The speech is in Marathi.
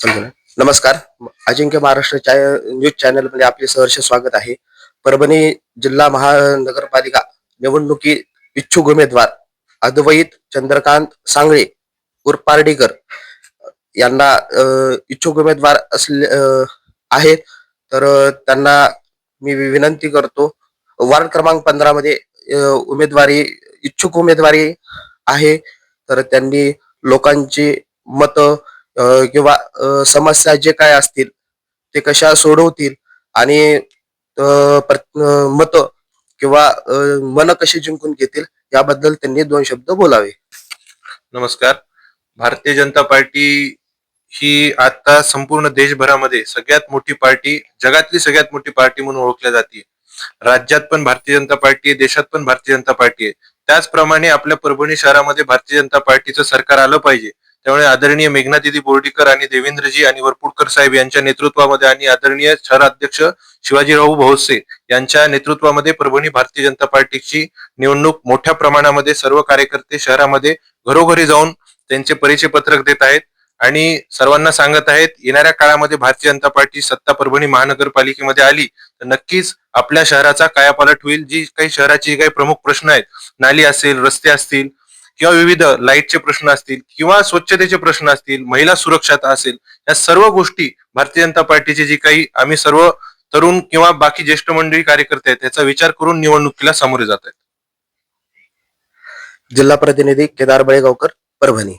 नमस्कार. अजिंक्य महाराष्ट्र न्यूज चॅनल मध्ये आपले सहर्ष स्वागत आहे. परभणी जिल्हा महानगरपालिका निवडणुकी इच्छुक उमेदवार अद्वैत चंद्रकांत सांगळे उर्फ पार्डीकर यांना इच्छुक उमेदवार असले आहेत. तर त्यांना मी विनंती करतो. वार्ड क्रमांक 15 मध्ये इच्छुक उमेदवारी आहे. तर त्यांनी लोकांची मतं किंवा समस्या जे काय असतील ते कशा सोडवतील आणि मत किंवा मन कशी जिंकून घेतील याबद्दल त्यांनी 2 शब्द बोलावे. नमस्कार. भारतीय जनता पार्टी ही आता संपूर्ण देशभरामध्ये सगळ्यात मोठी पार्टी, जगातली सगळ्यात मोठी पार्टी म्हणून ओळखल्या जाते. राज्यात पण भारतीय जनता पार्टी आहे, देशात पण भारतीय जनता पार्टी आहे. त्याचप्रमाणे आपल्या परभणी शहरामध्ये भारतीय जनता पार्टीचं सरकार आलं पाहिजे. त्यामुळे आदरणीय मेघनादिदी बोर्डीकर आणि देवेंद्रजी आणि वरपुडकर साहेब यांच्या नेतृत्वामध्ये आणि आदरणीय शहराध्यक्ष शिवाजीराव भोसले यांच्या नेतृत्वामध्ये परभणी भारतीय जनता पार्टीची निवडणूक मोठ्या प्रमाणामध्ये सर्व कार्यकर्ते शहरामध्ये घरोघरी जाऊन त्यांचे परिचय पत्रक देत आहेत आणि सर्वांना सांगत आहेत, येणाऱ्या काळामध्ये भारतीय जनता पार्टी सत्ता परभणी महानगरपालिकेमध्ये आली तर नक्कीच आपल्या शहराचा कायापालट होईल. जी काही शहराची काही प्रमुख प्रश्न आहेत, नाली असेल, रस्ते असतील किंवा विविध लाईटचे प्रश्न असतील किंवा स्वच्छतेचे प्रश्न असतील, महिला सुरक्षता असेल, या सर्व गोष्टी भारतीय जनता पार्टीचे जी काही आम्ही सर्व तरुण किंवा बाकी ज्येष्ठ मंडळी कार्यकर्ते आहेत त्याचा विचार करून निवडणुकीला सामोरे जात आहेत. जिल्हा प्रतिनिधी केदार बळेगावकर, परभणी.